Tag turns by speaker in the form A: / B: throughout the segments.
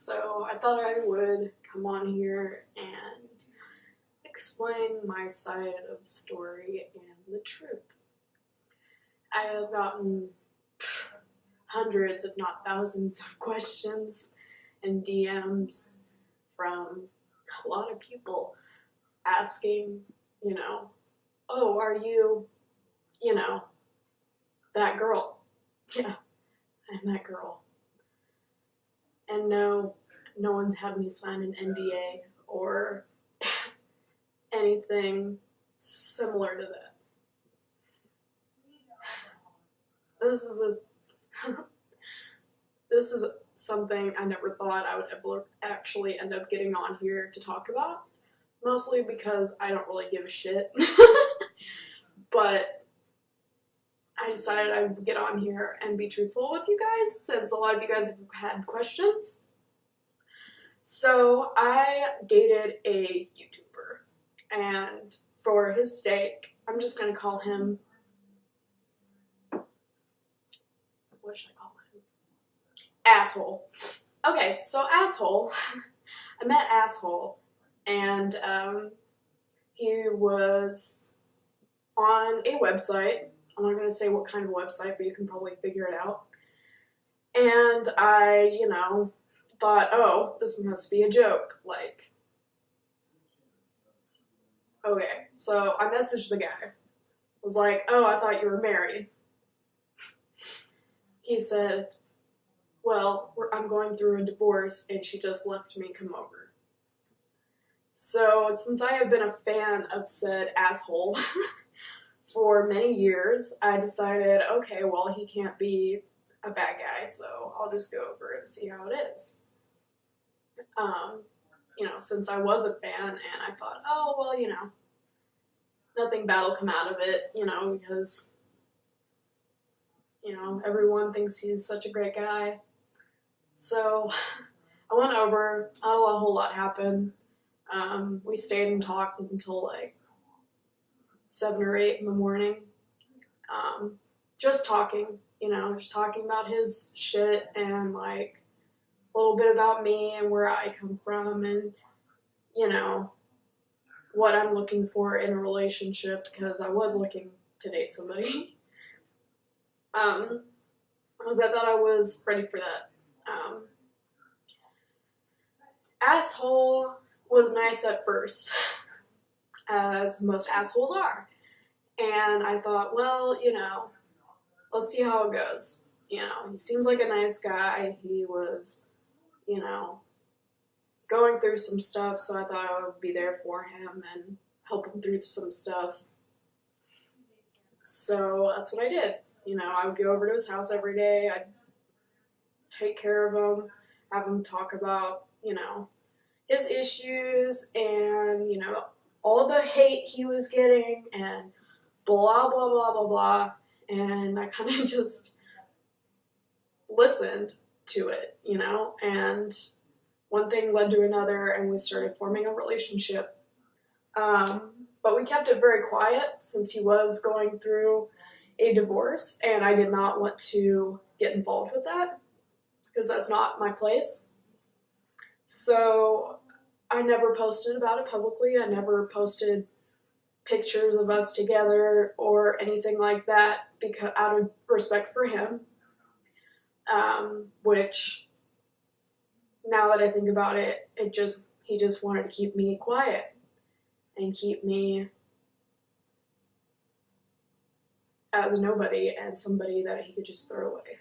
A: So I thought I would come on here and explain my side of the story and the truth. I have gotten hundreds, if not thousands, of questions and DMs from a lot of people asking, oh, are you, that girl? Yeah, I'm that girl. And no one's had me sign an NDA or anything similar to that. This is something I never thought I would ever actually end up getting on here to talk about. Mostly because I don't really give a shit. But I decided I would get on here and be truthful with you guys, since a lot of you guys have had questions. So I dated a YouTuber, and for his sake, I'm just going to call him, what should I call him? Asshole. Okay, so Asshole, I met Asshole, and he was on a website. I'm not going to say what kind of website, but you can probably figure it out. And I, thought, oh, this must be a joke. Like, okay. So I messaged the guy. Was like, oh, I thought you were married. He said, well, I'm going through a divorce and she just left me, come over. So since I have been a fan of said Asshole for many years, I decided, okay, well, he can't be a bad guy, so I'll just go over and see how it is. Since I was a fan, and I thought, oh, well, nothing bad will come out of it, because, everyone thinks he's such a great guy. So I went over, not a whole lot happened. We stayed and talked until like 7 or 8 in the morning. Just talking, just talking about his shit and like a little bit about me and where I come from and, what I'm looking for in a relationship, because I was looking to date somebody. Because I thought I was ready for that. Asshole was nice at first, as most assholes are. And I thought, well, let's see how it goes. He seems like a nice guy. He was, going through some stuff, so I thought I would be there for him and help him through some stuff. So that's what I did. I would go over to his house every day. I'd take care of him, have him talk about, his issues and, all the hate he was getting and blah, blah, blah, blah, blah. And I kind of just listened to it, and one thing led to another, and we started forming a relationship. But we kept it very quiet since he was going through a divorce, and I did not want to get involved with that because that's not my place. So I never posted about it publicly. I never posted pictures of us together or anything like that, because out of respect for him, which now that I think about it, he just wanted to keep me quiet and keep me as a nobody and somebody that he could just throw away.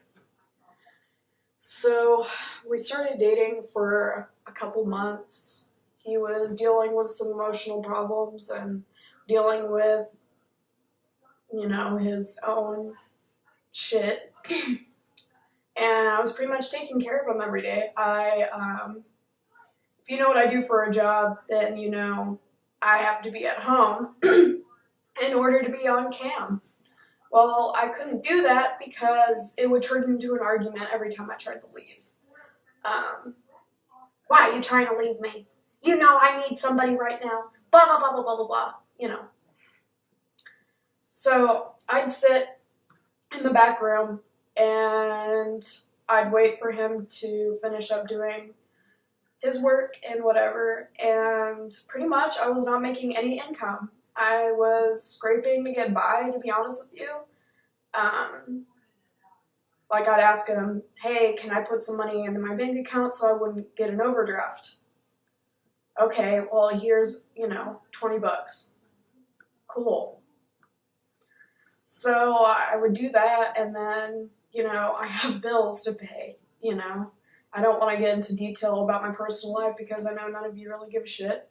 A: So we started dating for a couple months. He was dealing with some emotional problems and dealing with, his own shit. And I was pretty much taking care of him every day. If you know what I do for a job, then I have to be at home in order to be on cam. Well, I couldn't do that because it would turn into an argument every time I tried to leave. Why are you trying to leave me? I need somebody right now. Blah, blah, blah, blah, blah, blah, blah, So I'd sit in the back room and I'd wait for him to finish up doing his work and whatever, and pretty much I was not making any income. I was scraping to get by, to be honest with you. Like I'd ask him, hey, can I put some money into my bank account so I wouldn't get an overdraft? Okay, well, here's, 20 bucks. Cool. So I would do that, and then, I have bills to pay, I don't want to get into detail about my personal life because I know none of you really give a shit.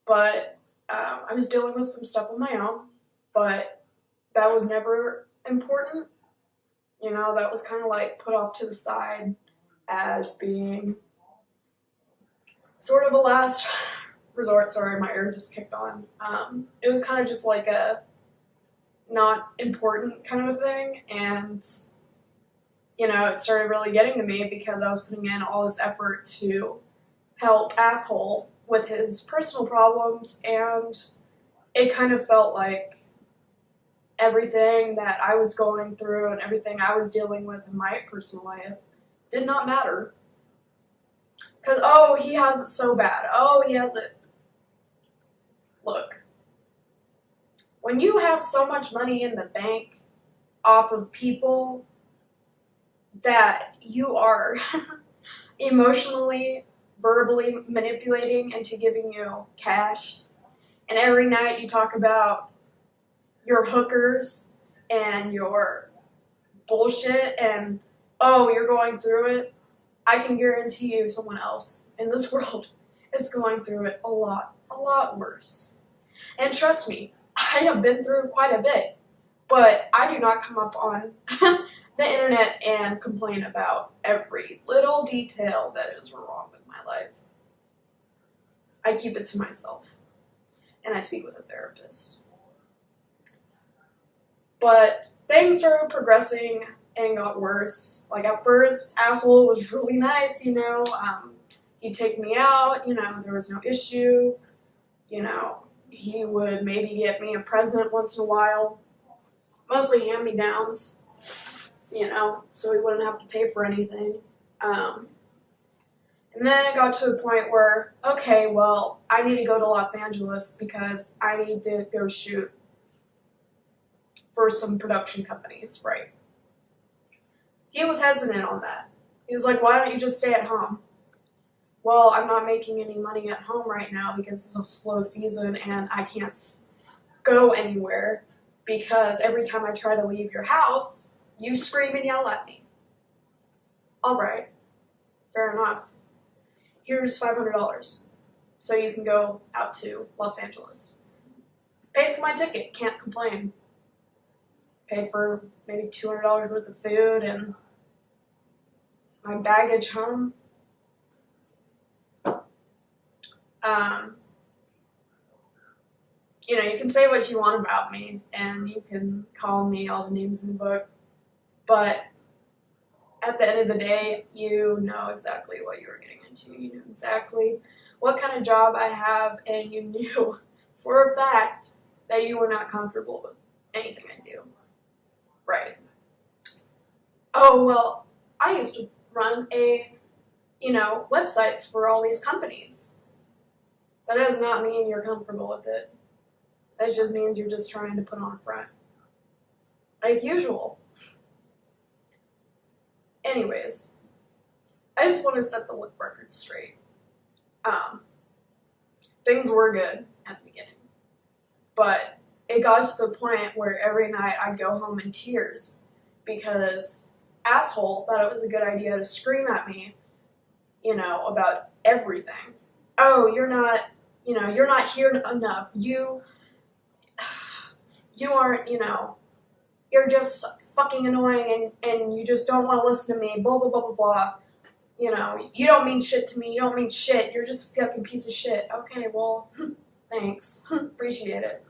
A: But I was dealing with some stuff on my own, but that was never important. That was kind of like put off to the side as being sort of a last resort. Sorry, my ear just kicked on. It was kind of just like a not important kind of a thing, and it started really getting to me because I was putting in all this effort to help asshole with his personal problems, and it kind of felt like everything that I was going through and everything I was dealing with in my personal life did not matter. Because, oh, he has it so bad. Oh, he has it. Look, when you have so much money in the bank off of people that you are emotionally, verbally manipulating into giving you cash, and every night you talk about your hookers and your bullshit and, oh, you're going through it, I can guarantee you someone else in this world is going through it a lot worse. And trust me, I have been through quite a bit, but I do not come up on the internet and complain about every little detail that is wrong with my life. I keep it to myself, and I speak with a therapist. But things started progressing and got worse. Like at first, asshole was really nice, he'd take me out, there was no issue, he would maybe get me a present once in a while, mostly hand-me-downs, so he wouldn't have to pay for anything. And then it got to a point where, okay, well, I need to go to Los Angeles because I need to go shoot for some production companies, right? He was hesitant on that. He was like, why don't you just stay at home? Well, I'm not making any money at home right now because it's a slow season and I can't go anywhere because every time I try to leave your house, you scream and yell at me. All right, fair enough. Here's $500 so you can go out to Los Angeles. Paid for my ticket, can't complain. Paid for maybe $200 worth of food and my baggage home. You can say what you want about me, and you can call me all the names in the book, but at the end of the day, you know exactly what you were getting into. You know exactly what kind of job I have, and you knew for a fact that you were not comfortable with anything I do. Right. Oh, well, I used to run websites for all these companies. That does not mean you're comfortable with it. That just means you're just trying to put on a front. Like usual. Anyways, I just want to set the record straight. Things were good at the beginning. But it got to the point where every night I'd go home in tears because asshole thought it was a good idea to scream at me, about everything. Oh, you're not here enough. You aren't, you're just fucking annoying and you just don't want to listen to me, blah, blah, blah, blah, blah. You don't mean shit to me. You don't mean shit. You're just a fucking piece of shit. Okay, well, thanks. Appreciate it.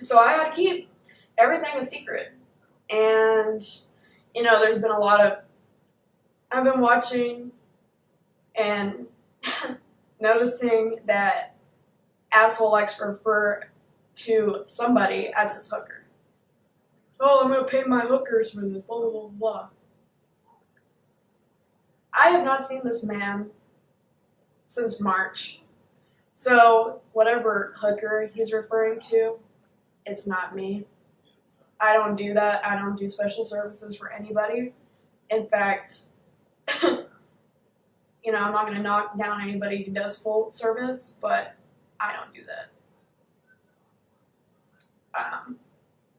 A: So I had to keep everything a secret. And, there's been a lot of, I've been watching and noticing that asshole likes to refer to somebody as his hooker. Oh, I'm going to pay my hookers for this, blah, blah, blah, blah. I have not seen this man since March. So whatever hooker he's referring to, it's not me. I don't do that. I don't do special services for anybody. In fact, you know, I'm not going to knock down anybody who does full service, but I don't do that.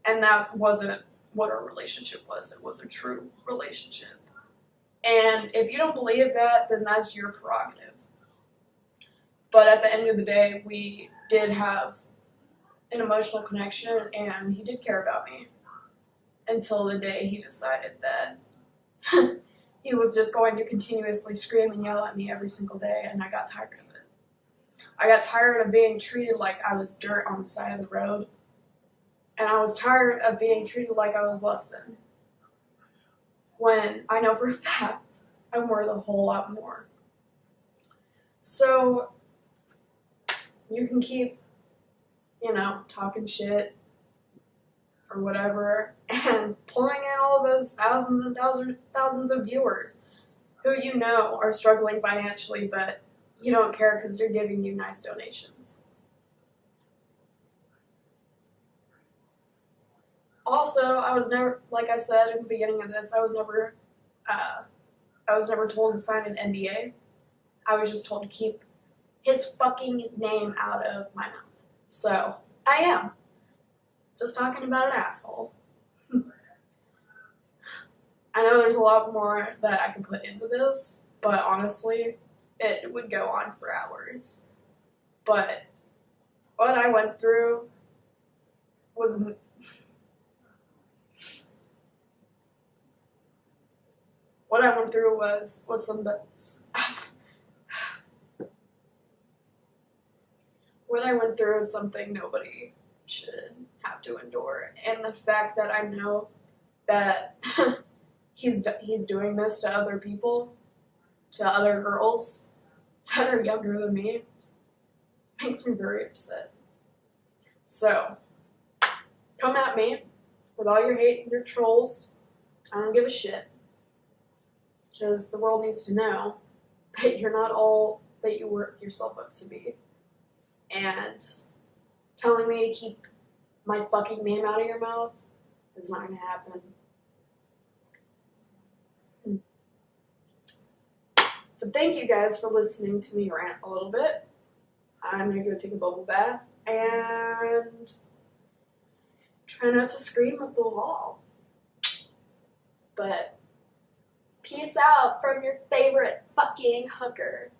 A: And that wasn't what our relationship was. It was a true relationship. And if you don't believe that, then that's your prerogative. But at the end of the day, we did have an emotional connection, and he did care about me until the day he decided that he was just going to continuously scream and yell at me every single day, and I got tired of it. I got tired of being treated like I was dirt on the side of the road, and I was tired of being treated like I was less than, when I know for a fact I'm worth a whole lot more. So you can keep, you know, talking shit or whatever and pulling in all of those thousands and thousands of viewers who you know are struggling financially, but you don't care because they're giving you nice donations. Also, I was never, like I said in the beginning of this, I was never told to sign an NDA. I was just told to keep his fucking name out of my mouth. So, I am. Just talking about an asshole. I know there's a lot more that I can put into this, but honestly, it would go on for hours. But what I went through was... What I went through was some... What I went through is something nobody should have to endure. And the fact that I know that he's doing this to other people, to other girls that are younger than me, makes me very upset. So, come at me with all your hate and your trolls. I don't give a shit. Because the world needs to know that you're not all that you work yourself up to be. And telling me to keep my fucking name out of your mouth is not going to happen. But thank you guys for listening to me rant a little bit. I'm going to go take a bubble bath and try not to scream at the wall. But peace out from your favorite fucking hooker.